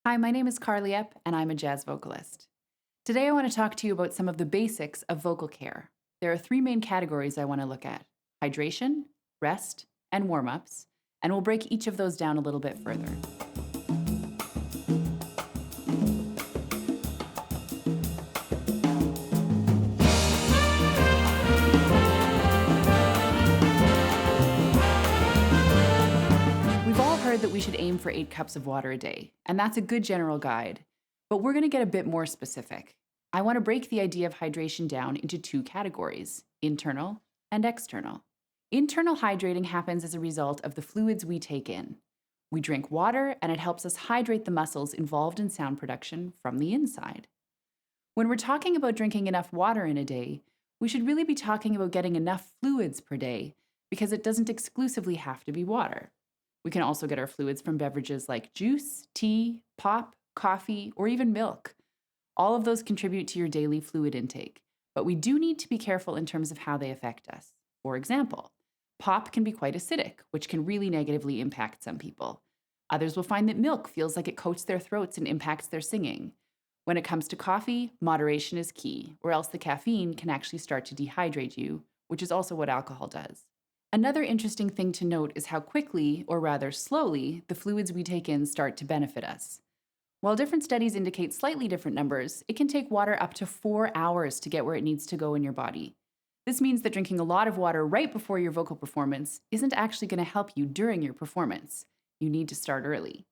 Hi, my name is Karly Epp, and I'm a jazz vocalist. Today, I want to talk to you about some of the basics of vocal care. There are three main categories I want to look at: hydration, rest, and warm ups, and we'll break each of those down a little bit further. We've all heard that we should aim for 8 cups of water a day, and that's a good general guide. But we're going to get a bit more specific. I want to break the idea of hydration down into two categories: internal and external. Internal hydrating happens as a result of the fluids we take in. We drink water, and it helps us hydrate the muscles involved in sound production from the inside. When we're talking about drinking enough water in a day, we should really be talking about getting enough fluids per day because it doesn't exclusively have to be water. We can also get our fluids from beverages like juice, tea, pop, coffee, or even milk. All of those contribute to your daily fluid intake, but we do need to be careful in terms of how they affect us. For example, pop can be quite acidic, which can really negatively impact some people. Others will find that milk feels like it coats their throats and impacts their singing. When it comes to coffee, moderation is key, or else the caffeine can actually start to dehydrate you, which is also what alcohol does. Another interesting thing to note is how quickly, or rather slowly, the fluids we take in start to benefit us. While different studies indicate slightly different numbers, it can take water up to 4 hours to get where it needs to go in your body. This means that drinking a lot of water right before your vocal performance isn't actually going to help you during your performance. You need to start early.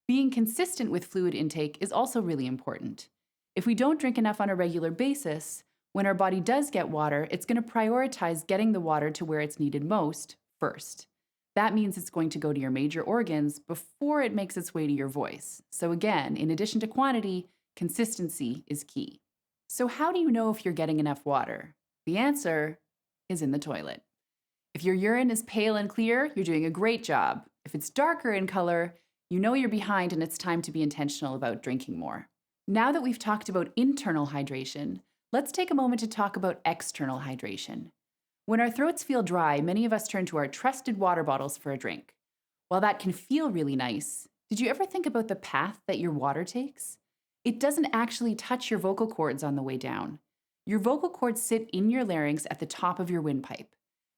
Being consistent with fluid intake is also really important. If we don't drink enough on a regular basis, when our body does get water, it's going to prioritize getting the water to where it's needed most first. That means it's going to go to your major organs before it makes its way to your voice. So again, in addition to quantity, consistency is key. So how do you know if you're getting enough water? The answer is in the toilet. If your urine is pale and clear, you're doing a great job. If it's darker in color, you know you're behind and it's time to be intentional about drinking more. Now that we've talked about internal hydration, let's take a moment to talk about external hydration. When our throats feel dry, many of us turn to our trusted water bottles for a drink. While that can feel really nice, did you ever think about the path that your water takes? It doesn't actually touch your vocal cords on the way down. Your vocal cords sit in your larynx at the top of your windpipe.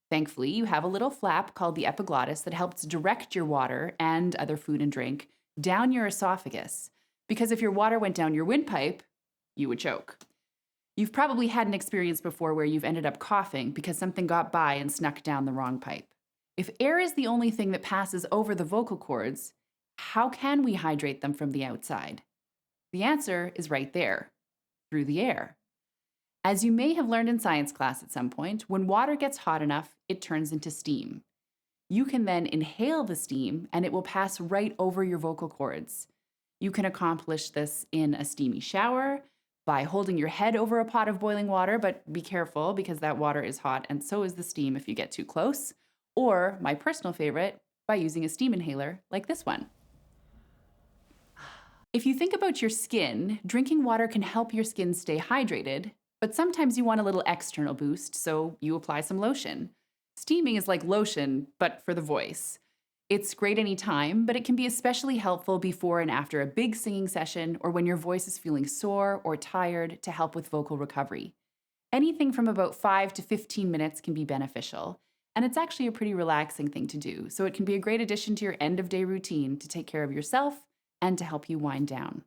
Thankfully, you have a little flap called the epiglottis that helps direct your water and other food and drink down your esophagus, because if your water went down your windpipe, you would choke. You've probably had an experience before where you've ended up coughing because something got by and snuck down the wrong pipe. If air is the only thing that passes over the vocal cords, how can we hydrate them from the outside? The answer is right there, through the air. As you may have learned in science class at some point, when water gets hot enough, it turns into steam. You can then inhale the steam and it will pass right over your vocal cords. You can accomplish this in a steamy shower, by holding your head over a pot of boiling water, but be careful because that water is hot and so is the steam if you get too close. Or, my personal favorite, by using a steam inhaler like this one. If you think about your skin, drinking water can help your skin stay hydrated, but sometimes you want a little external boost, so you apply some lotion. Steaming is like lotion, but for the voice. It's great anytime, but it can be especially helpful before and after a big singing session or when your voice is feeling sore or tired to help with vocal recovery. Anything from about 5 to 15 minutes can be beneficial, and it's actually a pretty relaxing thing to do, so it can be a great addition to your end-of-day routine to take care of yourself and to help you wind down.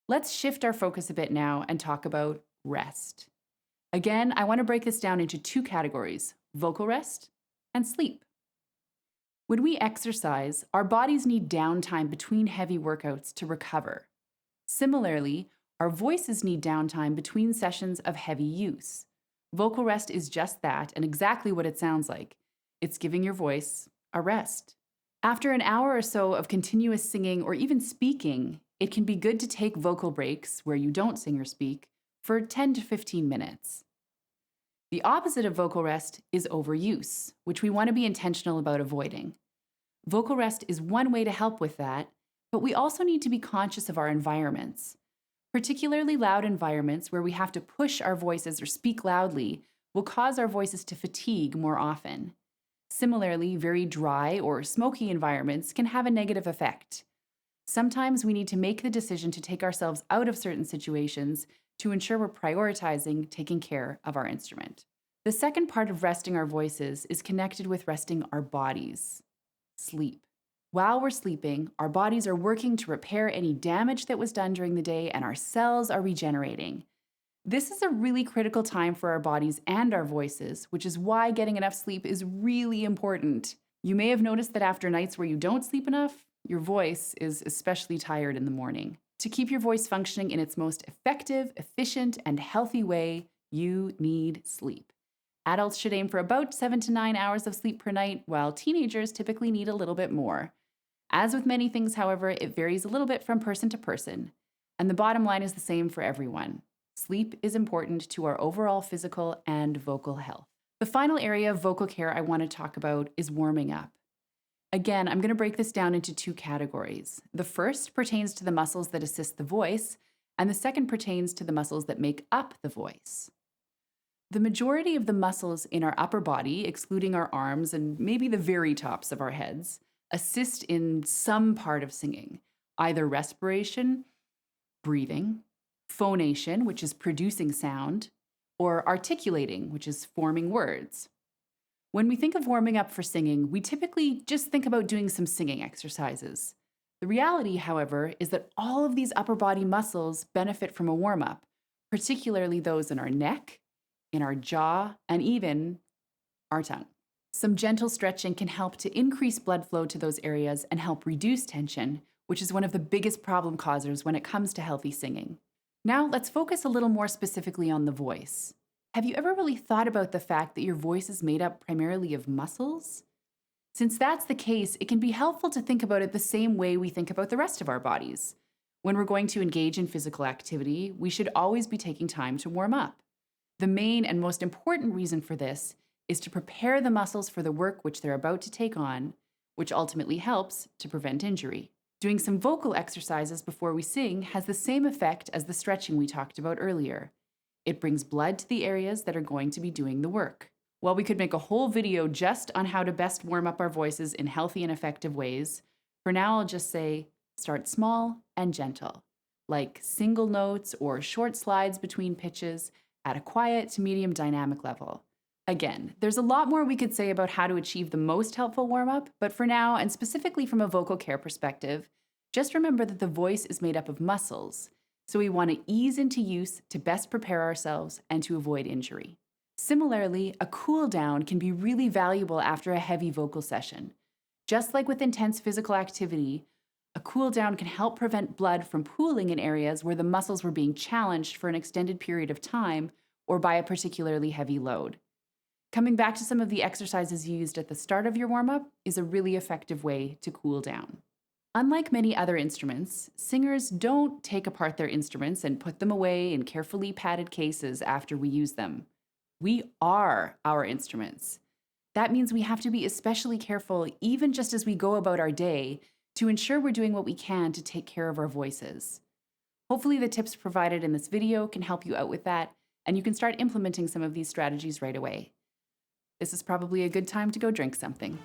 Let's shift our focus a bit now and talk about rest. Again, I want to break this down into two categories: vocal rest and sleep. When we exercise, our bodies need downtime between heavy workouts to recover. Similarly, our voices need downtime between sessions of heavy use. Vocal rest is just that, and exactly what it sounds like. It's giving your voice a rest. After an hour or so of continuous singing or even speaking, it can be good to take vocal breaks, where you don't sing or speak, for 10 to 15 minutes. The opposite of vocal rest is overuse, which we want to be intentional about avoiding. Vocal rest is one way to help with that, but we also need to be conscious of our environments. Particularly loud environments where we have to push our voices or speak loudly will cause our voices to fatigue more often. Similarly, very dry or smoky environments can have a negative effect. Sometimes we need to make the decision to take ourselves out of certain situations to ensure we're prioritizing taking care of our instrument. The second part of resting our voices is connected with resting our bodies. Sleep. While we're sleeping, our bodies are working to repair any damage that was done during the day, and our cells are regenerating. This is a really critical time for our bodies and our voices, which is why getting enough sleep is really important. You may have noticed that after nights where you don't sleep enough, your voice is especially tired in the morning. To keep your voice functioning in its most effective, efficient, and healthy way, you need sleep. Adults should aim for about 7 to 9 hours of sleep per night, while teenagers typically need a little bit more. As with many things, however, it varies a little bit from person to person, and the bottom line is the same for everyone. Sleep is important to our overall physical and vocal health. The final area of vocal care I want to talk about is warming up. Again, I'm going to break this down into two categories. The first pertains to the muscles that assist the voice, and the second pertains to the muscles that make up the voice. The majority of the muscles in our upper body, excluding our arms and maybe the very tops of our heads, assist in some part of singing, either respiration, breathing, phonation, which is producing sound, or articulating, which is forming words. When we think of warming up for singing, we typically just think about doing some singing exercises. The reality, however, is that all of these upper body muscles benefit from a warm-up, particularly those in our neck, in our jaw, and even our tongue. Some gentle stretching can help to increase blood flow to those areas and help reduce tension, which is one of the biggest problem causers when it comes to healthy singing. Now, let's focus a little more specifically on the voice. Have you ever really thought about the fact that your voice is made up primarily of muscles? Since that's the case, it can be helpful to think about it the same way we think about the rest of our bodies. When we're going to engage in physical activity, we should always be taking time to warm up. The main and most important reason for this is to prepare the muscles for the work which they're about to take on, which ultimately helps to prevent injury. Doing some vocal exercises before we sing has the same effect as the stretching we talked about earlier. It brings blood to the areas that are going to be doing the work. While we could make a whole video just on how to best warm up our voices in healthy and effective ways, for now I'll just say, start small and gentle, like single notes or short slides between pitches at a quiet to medium dynamic level. Again, there's a lot more we could say about how to achieve the most helpful warm-up, but for now, and specifically from a vocal care perspective, just remember that the voice is made up of muscles, so we want to ease into use to best prepare ourselves and to avoid injury. Similarly, a cool down can be really valuable after a heavy vocal session. Just like with intense physical activity, a cool down can help prevent blood from pooling in areas where the muscles were being challenged for an extended period of time or by a particularly heavy load. Coming back to some of the exercises you used at the start of your warm-up is a really effective way to cool down. Unlike many other instruments, singers don't take apart their instruments and put them away in carefully padded cases after we use them. We are our instruments. That means we have to be especially careful, even just as we go about our day, to ensure we're doing what we can to take care of our voices. Hopefully the tips provided in this video can help you out with that, and you can start implementing some of these strategies right away. This is probably a good time to go drink something.